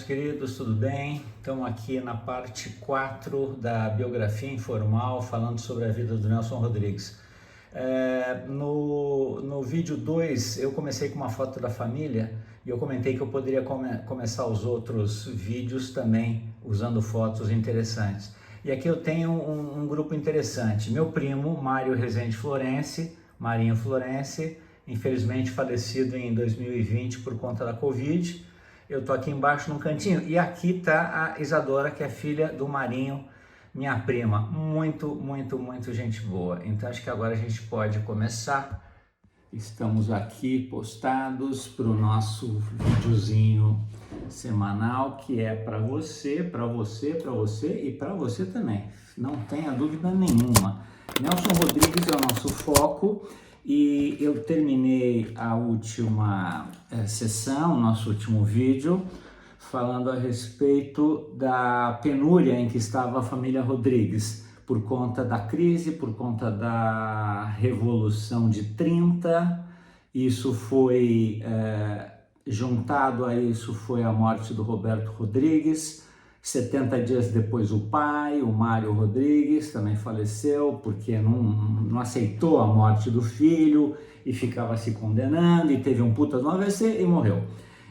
meus queridos, tudo bem? Estamos aqui na parte 4 da biografia informal, falando sobre a vida do Nelson Rodrigues. No vídeo 2 eu comecei com uma foto da família e eu comentei que eu poderia começar os outros vídeos também usando fotos interessantes. E aqui eu tenho um grupo interessante. Meu primo, Mário Rezende Florense, Marinho Florense, infelizmente falecido em 2020 por conta da Covid. Eu tô aqui embaixo num cantinho e aqui tá a Isadora, que é filha do Marinho, minha prima, muito gente boa. Então acho que agora a gente pode começar. Estamos aqui postados para o nosso videozinho semanal, que é para você, para você, para você e para você também. Não tenha dúvida nenhuma. Nelson Rodrigues é o nosso foco. E eu terminei a última sessão, nosso último vídeo, falando a respeito da penúria em que estava a família Rodrigues, por conta da crise, por conta da Revolução de 30, isso foi juntado a isso foi a morte do Roberto Rodrigues. 70 dias depois o pai, o Mário Rodrigues, também faleceu porque não aceitou a morte do filho e ficava se condenando e teve um puta de um AVC e morreu.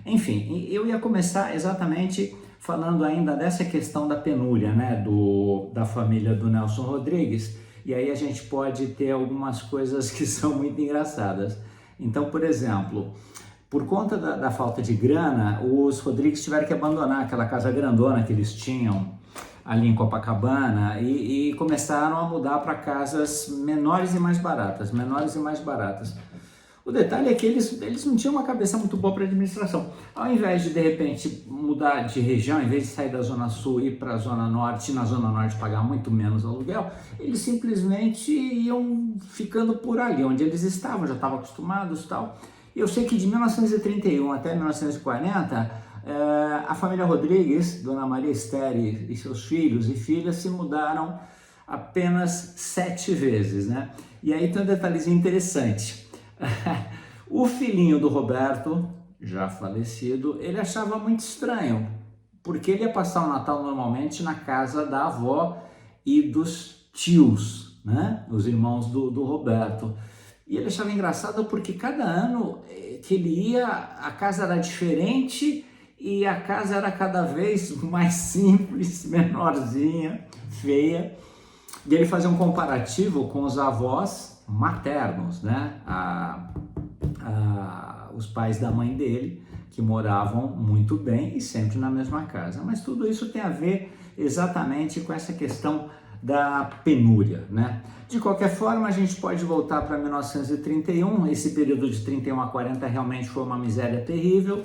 Enfim, eu ia começar exatamente falando ainda dessa questão da penúria, né, da família do Nelson Rodrigues, e aí a gente pode ter algumas coisas que são muito engraçadas. Então, por exemplo, por conta da falta de grana, os Rodrigues tiveram que abandonar aquela casa grandona que eles tinham ali em Copacabana e começaram a mudar para casas menores e mais baratas, O detalhe é que eles não tinham uma cabeça muito boa para administração. Ao invés de repente mudar de região, em vez de sair da Zona Sul e ir para a Zona Norte, e na Zona Norte pagar muito menos aluguel, eles simplesmente iam ficando por ali, onde eles estavam, já estavam acostumados e tal. Eu sei que de 1931 até 1940, a família Rodrigues, Dona Maria Esteri e seus filhos e filhas se mudaram apenas 7 vezes, né? E aí tem um detalhezinho interessante. O filhinho do Roberto, já falecido, ele achava muito estranho, porque ele ia passar o Natal normalmente na casa da avó e dos tios, né? Os irmãos do Roberto. E ele achava engraçado porque cada ano que ele ia, a casa era diferente e a casa era cada vez mais simples, menorzinha, feia. E ele fazia um comparativo com os avós maternos, né? Os pais da mãe dele, que moravam muito bem e sempre na mesma casa. Mas tudo isso tem a ver exatamente com essa questão da penúria, né? De qualquer forma, a gente pode voltar para 1931, esse período de 31 a 40 realmente foi uma miséria terrível,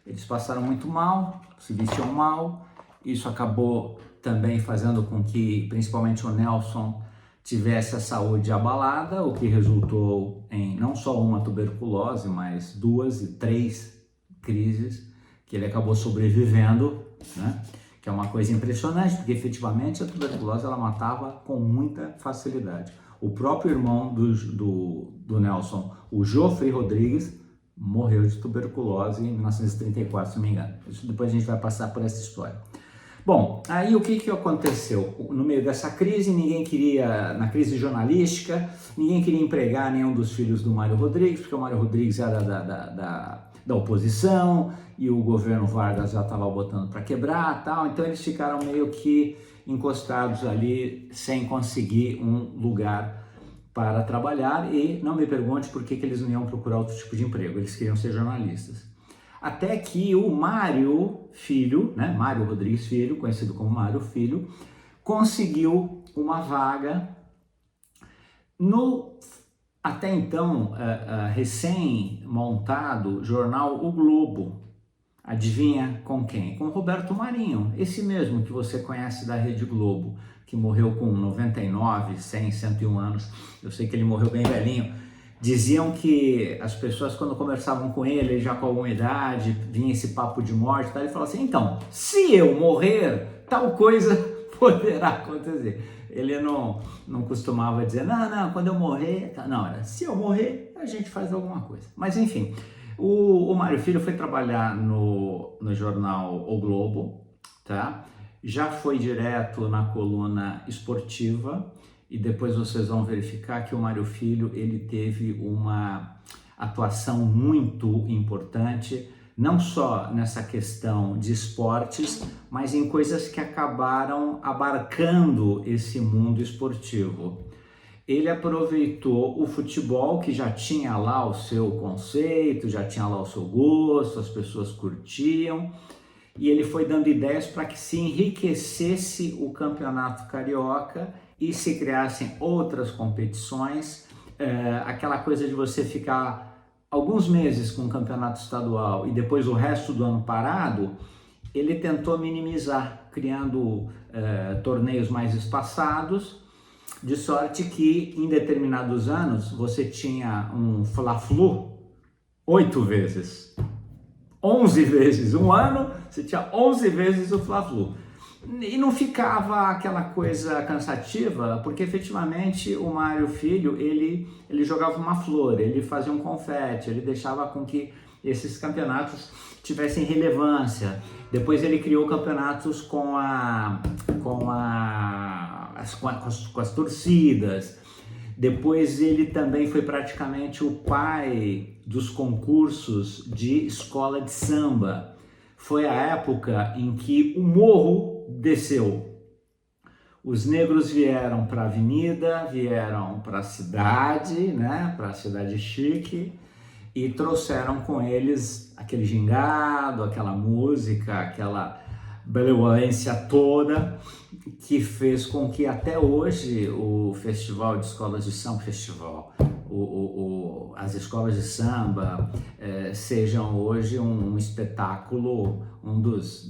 eles passaram muito mal, se vestiam mal, isso acabou também fazendo com que, principalmente o Nelson, tivesse a saúde abalada, o que resultou em não só uma tuberculose, mas 2 e 3 crises que ele acabou sobrevivendo, né? Que é uma coisa impressionante, porque efetivamente a tuberculose ela matava com muita facilidade. O próprio irmão do Nelson, o Jofrey Rodrigues, morreu de tuberculose em 1934, se não me engano. Isso depois a gente vai passar por essa história. Bom, aí o que aconteceu? No meio dessa crise, na crise jornalística, ninguém queria empregar nenhum dos filhos do Mário Rodrigues, porque o Mário Rodrigues era da oposição e o governo Vargas já estava botando para quebrar, tal. Então eles ficaram meio que encostados ali sem conseguir um lugar para trabalhar e não me pergunte por que eles não iam procurar outro tipo de emprego, eles queriam ser jornalistas. Até que o Mário Filho, né, Mário Rodrigues Filho, conhecido como Mário Filho, conseguiu uma vaga no até então recém-montado jornal O Globo. Adivinha com quem? Com Roberto Marinho, esse mesmo que você conhece da Rede Globo, que morreu com 99, 100, 101 anos. Eu sei que ele morreu bem velhinho. Diziam que as pessoas, quando conversavam com ele, já com alguma idade, vinha esse papo de morte, tá? Ele falava assim, então, se eu morrer, tal coisa poderá acontecer. Ele não costumava dizer, não, quando eu morrer, tá. Não, era, se eu morrer, a gente faz alguma coisa. Mas enfim, O Mário Filho foi trabalhar no jornal O Globo, tá? Já foi direto na coluna esportiva e depois vocês vão verificar que o Mário Filho ele teve uma atuação muito importante, não só nessa questão de esportes, mas em coisas que acabaram abarcando esse mundo esportivo. Ele aproveitou o futebol, que já tinha lá o seu conceito, já tinha lá o seu gosto, as pessoas curtiam, e ele foi dando ideias para que se enriquecesse o campeonato carioca e se criassem outras competições, aquela coisa de você ficar alguns meses com o campeonato estadual e depois o resto do ano parado, ele tentou minimizar, criando torneios mais espaçados, de sorte que em determinados anos você tinha um Fla-Flu 8 vezes, 11 vezes, um ano você tinha 11 vezes o Fla-Flu. E não ficava aquela coisa cansativa, porque efetivamente o Mário Filho, ele jogava uma flor, ele fazia um confete, ele deixava com que esses campeonatos tivessem relevância. Depois ele criou campeonatos com as torcidas. Depois ele também foi praticamente o pai dos concursos de escola de samba. Foi a época em que o morro desceu. Os negros vieram para a avenida, vieram para a cidade, né, para a cidade chique, e trouxeram com eles aquele gingado, aquela música, aquela benevolência toda, que fez com que até hoje o Festival de Escolas de Samba, as escolas de samba sejam hoje um espetáculo,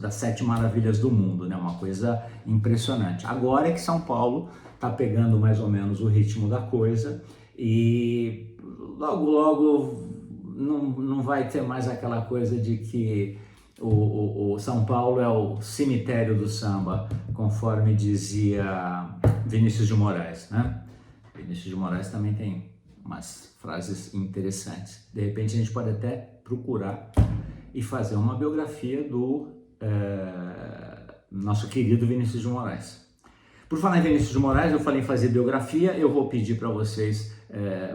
das 7 maravilhas do mundo, né? Uma coisa impressionante. Agora é que São Paulo está pegando mais ou menos o ritmo da coisa e logo não vai ter mais aquela coisa de que o São Paulo é o cemitério do samba, conforme dizia Vinícius de Moraes, né? Vinícius de Moraes também tem umas frases interessantes. De repente a gente pode até procurar e fazer uma biografia do nosso querido Vinícius de Moraes. Por falar em Vinícius de Moraes, eu falei em fazer biografia, eu vou pedir para vocês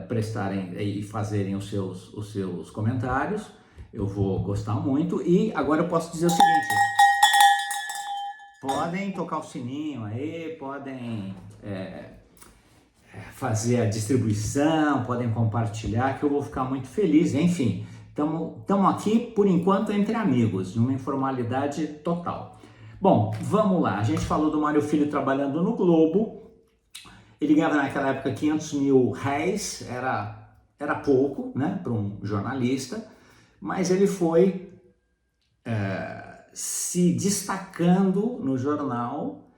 prestarem e fazerem os seus comentários. Eu vou gostar muito. E agora eu posso dizer o seguinte: podem tocar o sininho aí, podem fazer a distribuição, podem compartilhar, que eu vou ficar muito feliz. Enfim, estamos aqui por enquanto entre amigos, numa informalidade total. Bom, vamos lá. A gente falou do Mário Filho trabalhando no Globo. Ele ganhava naquela época 500 mil réis, era pouco, né, para um jornalista, mas ele foi se destacando no jornal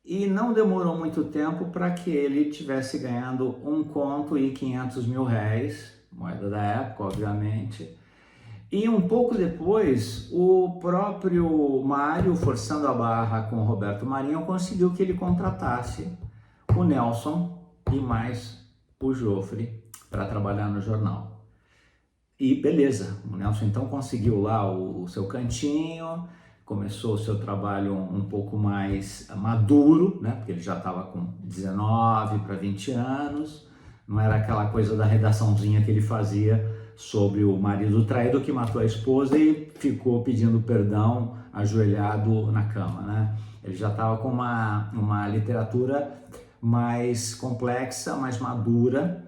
e não demorou muito tempo para que ele tivesse ganhando 1 conto e 500 mil réis, moeda da época, obviamente. E um pouco depois, o próprio Mário, forçando a barra com o Roberto Marinho, conseguiu que ele contratasse o Nelson e mais o Joffre para trabalhar no jornal. E beleza, o Nelson então conseguiu lá o seu cantinho, começou o seu trabalho um pouco mais maduro, né? Porque ele já estava com 19 para 20 anos, não era aquela coisa da redaçãozinha que ele fazia sobre o marido traído que matou a esposa e ficou pedindo perdão ajoelhado na cama, né? Ele já estava com uma literatura mais complexa, mais madura.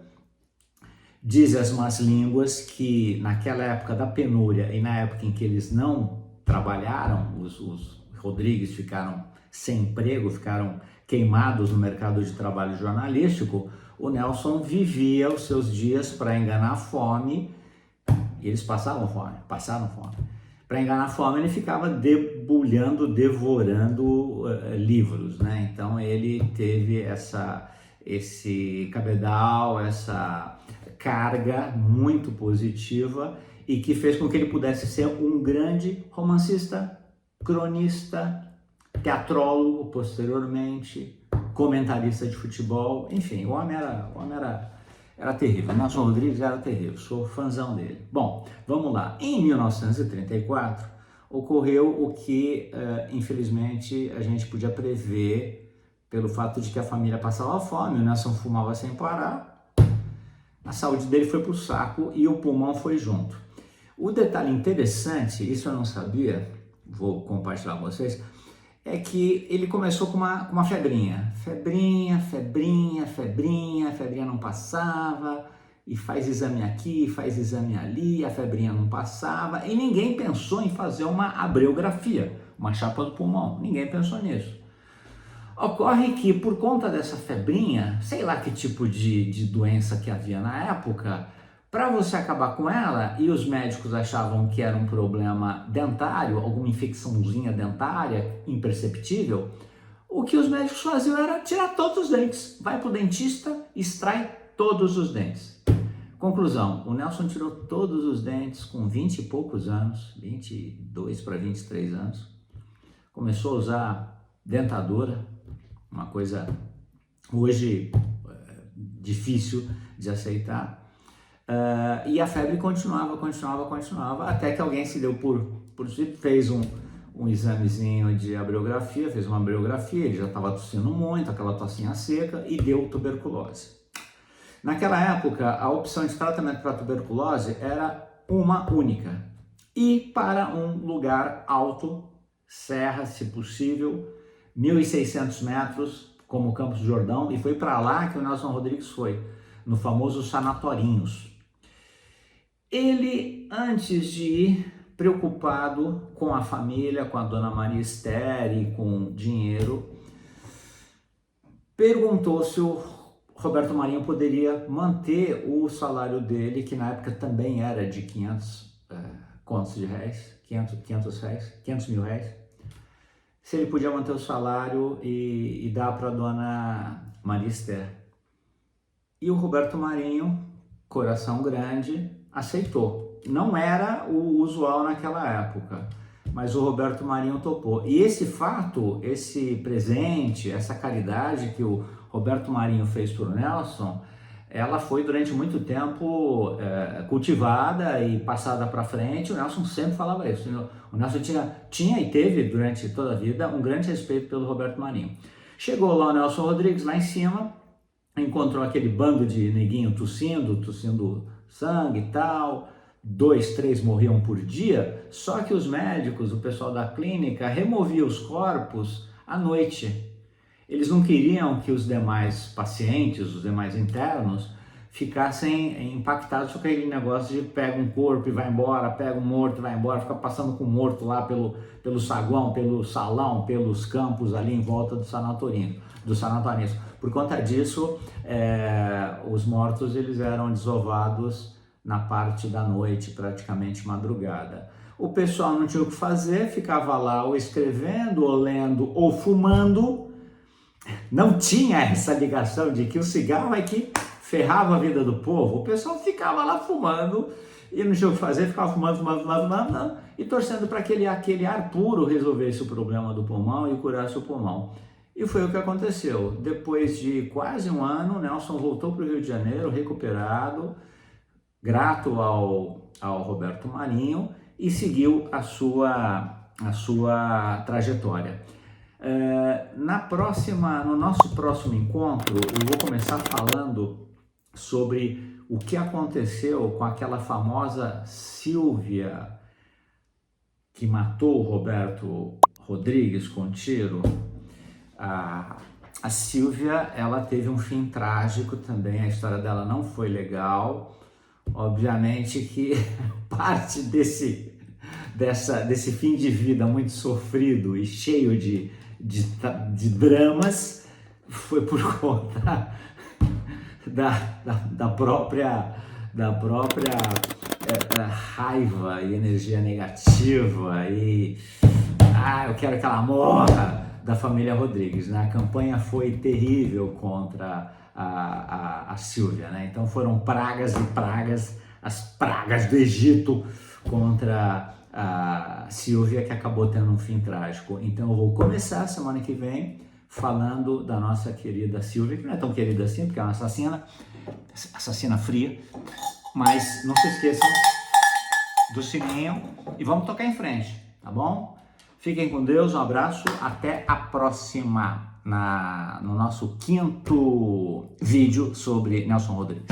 Dizem as más línguas que naquela época da penúria e na época em que eles não trabalharam, os Rodrigues ficaram sem emprego, ficaram queimados no mercado de trabalho jornalístico, o Nelson vivia os seus dias para enganar a fome, e eles passaram fome. Para enganar a fome, ele ficava debulhando, devorando livros, né? Então ele teve esse cabedal, essa carga muito positiva e que fez com que ele pudesse ser um grande romancista, cronista, teatrólogo posteriormente, comentarista de futebol, enfim, o homem era Era terrível, Nelson Rodrigues era terrível, sou fãzão dele. Bom, vamos lá. Em 1934, ocorreu o que, infelizmente, a gente podia prever pelo fato de que a família passava fome, o Nelson fumava sem parar, a saúde dele foi pro saco e o pulmão foi junto. O detalhe interessante, isso eu não sabia, vou compartilhar com vocês, é que ele começou com uma febrinha. Febrinha não passava, e faz exame aqui, faz exame ali, a febrinha não passava, e ninguém pensou em fazer uma abreografia, uma chapa do pulmão, ninguém pensou nisso. Ocorre que por conta dessa febrinha, sei lá que tipo de doença que havia na época, para você acabar com ela, e os médicos achavam que era um problema dentário, alguma infecçãozinha dentária imperceptível, o que os médicos faziam era tirar todos os dentes. Vai para o dentista, extrai todos os dentes. Conclusão, o Nelson tirou todos os dentes com 20 e poucos anos, 22 para 23 anos. Começou a usar dentadura, uma coisa hoje difícil de aceitar. E a febre continuava, até que alguém se deu por si, fez um examezinho de abreografia, fez uma abreografia, ele já estava tossindo muito, aquela tossinha seca, e deu tuberculose. Naquela época, a opção de tratamento para tuberculose era uma única, ir para um lugar alto, serra, se possível, 1.600 metros, como o Campos do Jordão, e foi para lá que o Nelson Rodrigues foi, no famoso Sanatorinhos. Ele, antes de ir, preocupado com a família, com a dona Maria Esther e com dinheiro, perguntou se o Roberto Marinho poderia manter o salário dele, que na época também era de 500 mil reais, se ele podia manter o salário e dar para a dona Maria Esther. E o Roberto Marinho, coração grande, aceitou. Não era o usual naquela época, mas o Roberto Marinho topou. E esse fato, esse presente, essa caridade que o Roberto Marinho fez para o Nelson, ela foi durante muito tempo cultivada e passada para frente. O Nelson sempre falava isso. O Nelson tinha e teve durante toda a vida um grande respeito pelo Roberto Marinho. Chegou lá o Nelson Rodrigues, lá em cima, encontrou aquele bando de neguinho tossindo sangue e tal, 2, 3 morriam por dia, só que os médicos, o pessoal da clínica, removiam os corpos à noite. Eles não queriam que os demais pacientes, os demais internos, ficassem impactados com aquele negócio de pega um corpo e vai embora, pega um morto e vai embora, fica passando com o morto lá pelo saguão, pelo salão, pelos campos ali em volta do sanatório. Por conta disso, os mortos eles eram desovados na parte da noite, praticamente madrugada. O pessoal não tinha o que fazer, ficava lá ou escrevendo, ou lendo, ou fumando. Não tinha essa ligação de que o cigarro é que ferrava a vida do povo. O pessoal ficava lá fumando e não tinha o que fazer, ficava fumando, e torcendo para que aquele ar puro resolvesse o problema do pulmão e curasse o pulmão. E foi o que aconteceu. Depois de quase um ano, Nelson voltou para o Rio de Janeiro, recuperado, grato ao Roberto Marinho, e seguiu a sua trajetória. No nosso próximo encontro, eu vou começar falando sobre o que aconteceu com aquela famosa Silvia que matou o Roberto Rodrigues com tiro. A Silvia, ela teve um fim trágico também, a história dela não foi legal. Obviamente que parte desse fim de vida muito sofrido e cheio de dramas foi por conta da própria raiva e energia negativa e eu quero que ela morra da família Rodrigues, né? A campanha foi terrível contra a Silvia, né? Então foram pragas e pragas, as pragas do Egito contra a Silvia, que acabou tendo um fim trágico. Então eu vou começar semana que vem falando da nossa querida Silvia, que não é tão querida assim, porque é uma assassina fria, mas não se esqueçam do sininho e vamos tocar em frente, tá bom? Fiquem com Deus, um abraço, até a próxima, no nosso 5º vídeo sobre Nelson Rodrigues.